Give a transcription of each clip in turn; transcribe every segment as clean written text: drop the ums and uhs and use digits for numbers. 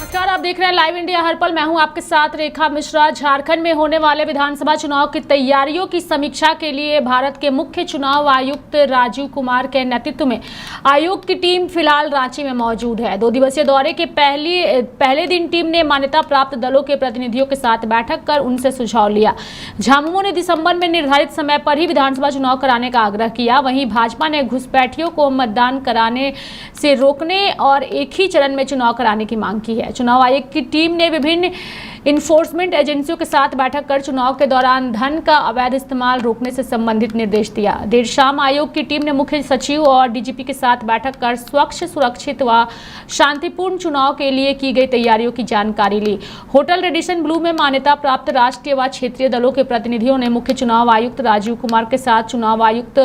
नमस्कार, आप देख रहे हैं लाइव इंडिया हर पल। मैं हूं आपके साथ रेखा मिश्रा। झारखंड में होने वाले विधानसभा चुनाव की तैयारियों की समीक्षा के लिए भारत के मुख्य चुनाव आयुक्त राजीव कुमार के नेतृत्व में आयोग की टीम फिलहाल रांची में मौजूद है। 2 दिवसीय दौरे के पहले दिन टीम ने मान्यता प्राप्त दलों के प्रतिनिधियों के साथ बैठक कर उनसे सुझाव लिया। झामुमो ने दिसंबर में निर्धारित समय पर ही विधानसभा चुनाव कराने का आग्रह किया। वहीं भाजपा ने घुसपैठियों को मतदान कराने से रोकने और एक ही चरण में चुनाव कराने की मांग की है। चुनाव आयोग की टीम ने विभिन्न इन्फोर्समेंट एजेंसियों के साथ बैठक कर चुनाव के दौरान धन का अवैध इस्तेमाल रोकने से संबंधित निर्देश दिया। देर शाम आयोग की टीम ने मुख्य सचिव और डीजीपी के साथ बैठक कर स्वच्छ, सुरक्षित व शांतिपूर्ण चुनाव के लिए की गई तैयारियों की जानकारी ली। होटल रेडिसन ब्लू में मान्यता प्राप्त राष्ट्रीय व क्षेत्रीय दलों के प्रतिनिधियों ने मुख्य चुनाव आयुक्त राजीव कुमार के साथ चुनाव आयुक्त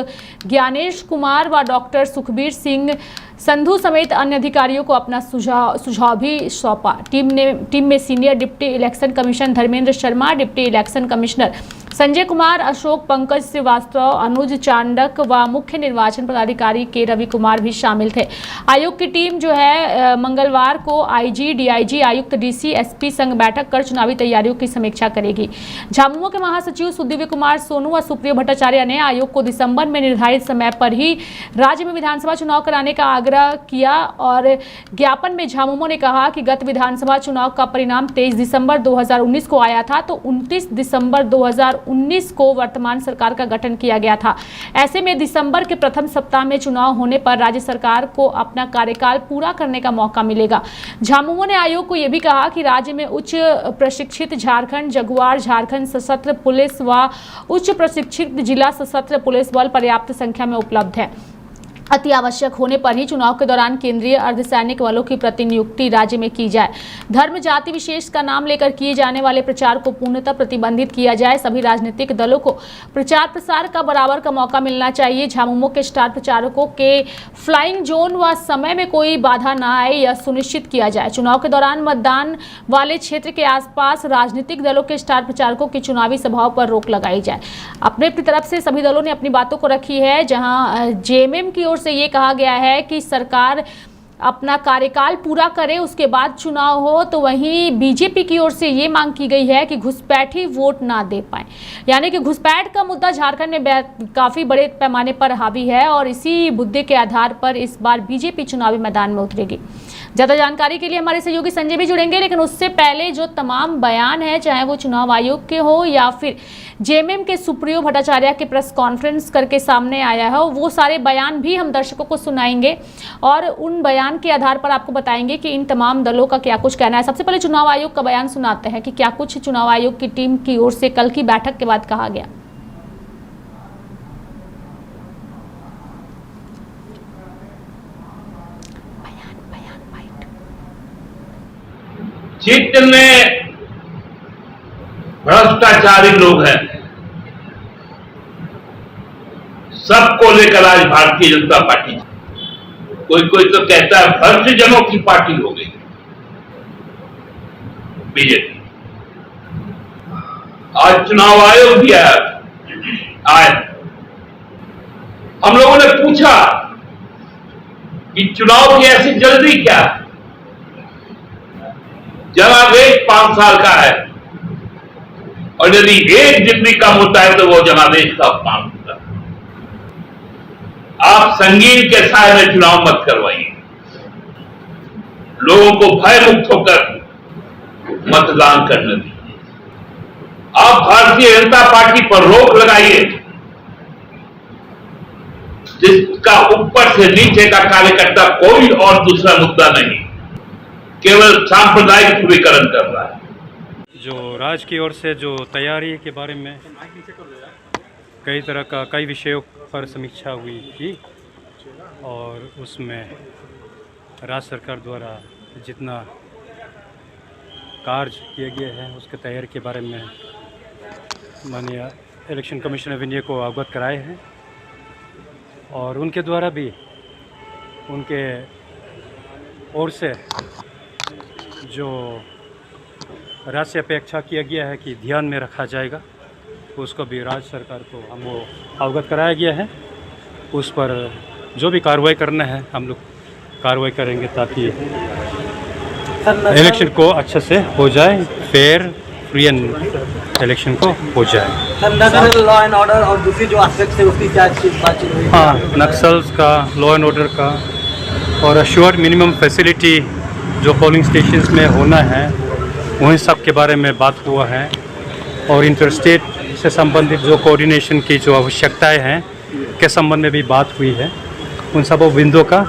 ज्ञानेश कुमार व डॉक्टर सुखबीर सिंह संधू समेत अन्य अधिकारियों को अपना सुझाव भी सौंपा। टीम में senior deputy election commissioner Dharmendra Sharma, deputy election commissioner Sanjay Kumar, Ashok, Pankaj Srivastava, Anuj Chandak व मुख्य निर्वाचन पदाधिकारी के रवि कुमार भी शामिल थे। आयोग की टीम जो है मंगलवार को आईजी, डीआईजी, आयुक्त, डीसी, एसपी संग बैठक कर चुनावी तैयारियों की समीक्षा करेगी। झामुमो के महासचिव सुदिव्य कुमार सोनू व सुप्रियो भट्टाचार्य ने आयोग को दिसंबर में निर्धारित समय पर ही राज्य में विधानसभा चुनाव कराने का आग्रह किया और ज्ञापन में झामुमो ने कहा कि गत विधानसभा चुनाव का परिणाम 23 दिसंबर 2019 को आया था, तो 29 दिसंबर 2019 को वर्तमान सरकार का गठन किया गया था। ऐसे में दिसंबर के प्रथम सप्ताह में चुनाव होने पर राज्य सरकार को अपना कार्यकाल पूरा करने का मौका मिलेगा। झामुमो ने आयोग को यह भी कहा कि राज्य में उच्च प्रशिक्षित झारखंड जगुआर झारखंड सशस्त्र पुलिस व उच्च प्रशिक्षित जिला सशस्त्र पुलिस बल पर्याप्त संख्या में उपलब्ध है। अति आवश्यक होने पर ही चुनाव के दौरान केंद्रीय अर्धसैनिक बलों की प्रतिनियुक्ति राज्य में की जाए। धर्म जाति विशेष का नाम लेकर किए जाने वाले प्रचार को पूर्णतः प्रतिबंधित किया जाए। सभी राजनीतिक दलों को प्रचार प्रसार का बराबर का मौका मिलना चाहिए। झामुमो के स्टार प्रचारकों के फ्लाइंग जोन व समय में कोई बाधा न आए, यह सुनिश्चित किया जाए। चुनाव के दौरान मतदान वाले क्षेत्र के आसपास राजनीतिक दलों के स्टार प्रचारकों की चुनावी सभाओं पर रोक लगाई जाए। अपने तरफ से सभी दलों ने अपनी बातों को रखी है। जहां जेएमएम की ओर से ये कहा गया है कि सरकार अपना कार्यकाल पूरा करे, उसके बाद चुनाव हो, तो वहीं बीजेपी की ओर से ये मांग की गई है कि घुसपैठी वोट ना दे पाए। यानी कि घुसपैठ का मुद्दा झारखंड में काफी बड़े पैमाने पर हावी है और इसी मुद्दे के आधार पर इस बार बीजेपी चुनावी मैदान में उतरेगी। ज्यादा जानकारी के लिए हमारे सहयोगी संजय भी जुड़ेंगे, लेकिन उससे पहले जो तमाम बयान है, चाहे वो चुनाव आयोग के हो या फिर जेएमएम के सुप्रियो भट्टाचार्य के प्रेस कॉन्फ्रेंस करके सामने आया है, वो सारे बयान भी हम दर्शकों को सुनाएंगे और उन बयान के आधार पर आपको बताएंगे कि इन तमाम दलों का क्या कुछ कहना है। सबसे पहले चुनाव आयोग का बयान सुनाते हैं कि क्या कुछ चुनाव आयोग की टीम की ओर से कल की बैठक के बाद कहा गया। क्षेत्र में भ्रष्टाचारी लोग हैं, सबको लेकर आज भारतीय जनता पार्टी, कोई तो कहता है भ्रष्टजनों की पार्टी हो गई बीजेपी। आज चुनाव आयोग भी आए। हम लोगों ने पूछा कि चुनाव की ऐसी जल्दी क्या है? जनादेश 5 साल का है और यदि एक दिन भी कम होता है तो वो जनादेश का अपमान होता है। आप संगीन के साय में चुनाव मत करवाइए। लोगों को भय मुक्त होकर मतदान करने दीजिए। आप भारतीय जनता पार्टी पर रोक लगाइए, जिसका ऊपर से नीचे का कार्यकर्ता कोई और दूसरा मुद्दा नहीं, केवल सांप्रदायिक ध्रुवीकरण कर रहा है। जो राज्य की ओर से जो तैयारी के बारे में कई विषयों पर समीक्षा हुई थी और उसमें राज्य सरकार द्वारा जितना कार्य किए गए हैं उसके तैयारी के बारे में माननीय इलेक्शन कमिश्नर ऑफ इंडिया को अवगत कराए हैं और उनके द्वारा भी उनके ओर से जो राज्य से अपेक्षा किया गया है कि ध्यान में रखा जाएगा, उसको भी राज्य सरकार को हम वो अवगत कराया गया है। उस पर जो भी कार्रवाई करना है हम लोग कार्रवाई करेंगे ताकि इलेक्शन को अच्छे से हो जाए, फेयर फ्री एंड इलेक्शन को हो जाए। नक्सल लॉ एंड ऑर्डर और दूसरी जो एस्पेक्ट है उसकी क्या बातचीत हुई? हाँ, नक्सल्स का, लॉ एंड ऑर्डर का और अश्योर्ड मिनिमम फैसिलिटी जो पोलिंग स्टेशंस में होना है, वहीं सब के बारे में बात हुआ है। और इंटरस्टेट से संबंधित जो कोऑर्डिनेशन की जो आवश्यकताएं हैं के संबंध में भी बात हुई है। उन सब बिंदुओं का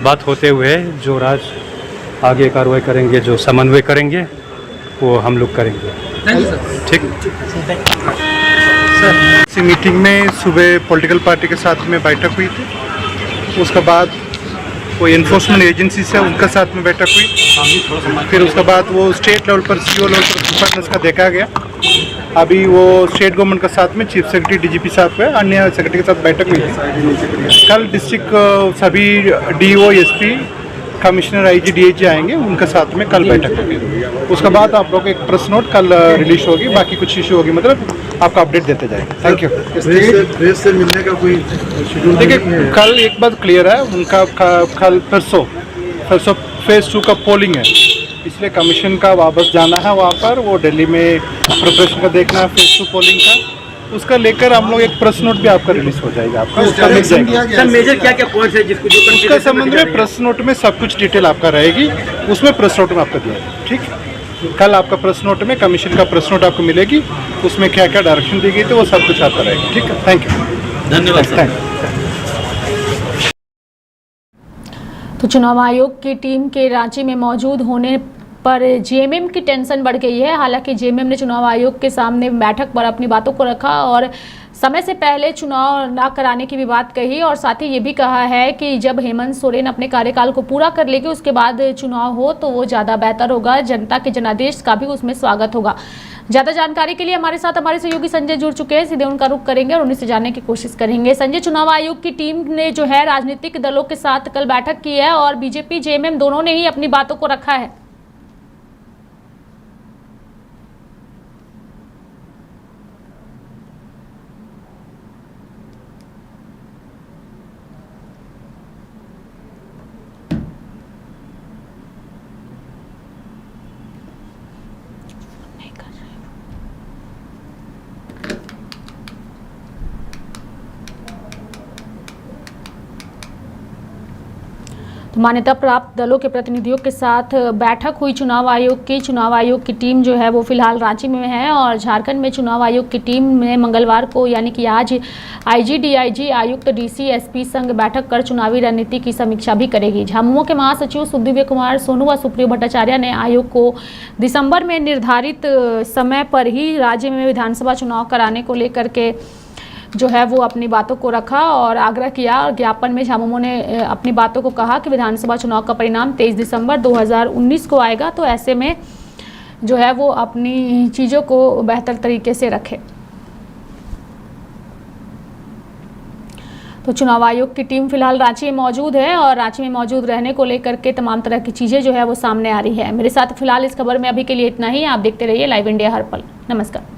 बात होते हुए जो राज्य आगे कार्रवाई करेंगे, जो समन्वय करेंगे, वो हम लोग करेंगे। ठीक। इसी मीटिंग में सुबह पॉलिटिकल पार्टी के साथ में बैठक हुई थी। उसके बाद कोई इन्फोर्समेंट एजेंसी से उनके साथ में बैठक हुई। फिर उसके बाद वो स्टेट लेवल पर सीओ लेवल पर प्रिपेयरनेस का देखा गया। अभी वो स्टेट गवर्नमेंट के साथ में चीफ सेक्रेटरी डीजीपी साहब है, अन्य सेक्रेटरी के साथ बैठक हुई थी। कल डिस्ट्रिक्ट सभी DO SP commissioner IG DIG आएंगे, उनके साथ में कल बैठक होगी। उसके बाद आप लोग एक प्रेस नोट कल रिलीज होगी, बाकी कुछ इशू होगी, मतलब आपको अपडेट देते जाएंगे। Thank you. प्रेस से मिलने का कोई शेड्यूल? देखिए, कल एक बात क्लियर है, उनका कल परसों फेज 2 का पोलिंग है, इसलिए कमीशन का वापस जाना है वहाँ पर। वो दिल्ली में प्रिपरेशन का देखना है फेज 2 पोलिंग का, उसका लेकर हम लोग एक प्रेस नोट भी आपका रिलीज हो जाएगा, आपका उसका मिल जाएगा। सर मेजर क्या क्या पॉइंट्स है जिसको जो उसका संबंध में प्रेस नोट में सब कुछ डिटेल आपका रहेगी, उसमें प्रेस नोट में आपका दिया जाएगा। ठीक, कल आपका प्रेस नोट में कमीशन का प्रेस नोट आपको मिलेगी, उसमें क्या क्या डायरेक्शन दी गई थी वो सब कुछ आपका रहेगा। ठीक है, थैंक यू, धन्यवाद। तो चुनाव आयोग की टीम के रांची में मौजूद होने पर जेएमएम की टेंशन बढ़ गई है। हालांकि जेएमएम ने चुनाव आयोग के सामने बैठक पर अपनी बातों को रखा और समय से पहले चुनाव ना कराने की भी बात कही और साथ ही ये भी कहा है कि जब हेमंत सोरेन अपने कार्यकाल को पूरा कर लेंगे उसके बाद चुनाव हो तो वो ज़्यादा बेहतर होगा, जनता के जनादेश का भी उसमें स्वागत होगा। ज़्यादा जानकारी के लिए हमारे साथ हमारे सहयोगी संजय जुड़ चुके हैं, सीधे उनका रुख करेंगे और उन्हीं से जानने की कोशिश करेंगे। संजय, चुनाव आयोग की टीम ने जो है राजनीतिक दलों के साथ कल बैठक की है और बीजेपी जेएमएम दोनों ने ही अपनी बातों को रखा है। मान्यता प्राप्त दलों के प्रतिनिधियों के साथ बैठक हुई चुनाव आयोग की टीम जो है वो फिलहाल रांची में है और झारखंड में चुनाव आयोग की टीम ने मंगलवार को यानी कि आज आईजी, डीआईजी, आयुक्त, डीसी, एसपी संग बैठक कर चुनावी रणनीति की समीक्षा भी करेगी। झामुमो के महासचिव सुखदिव्य कुमार सोनू व सुप्रियो भट्टाचार्य ने आयोग को दिसंबर में निर्धारित समय पर ही राज्य में विधानसभा चुनाव कराने को लेकर के जो है वो अपनी बातों को रखा और आग्रह किया। और ज्ञापन में झामुमो ने अपनी बातों को कहा कि विधानसभा चुनाव का परिणाम 23 दिसंबर 2019 को आएगा, तो ऐसे में जो है वो अपनी चीज़ों को बेहतर तरीके से रखे। तो चुनाव आयोग की टीम फिलहाल रांची में मौजूद है और रांची में मौजूद रहने को लेकर के तमाम तरह की चीज़ें जो है वो सामने आ रही है। मेरे साथ फिलहाल इस खबर में अभी के लिए इतना ही। आप देखते रहिए लाइव इंडिया हर पल। नमस्कार।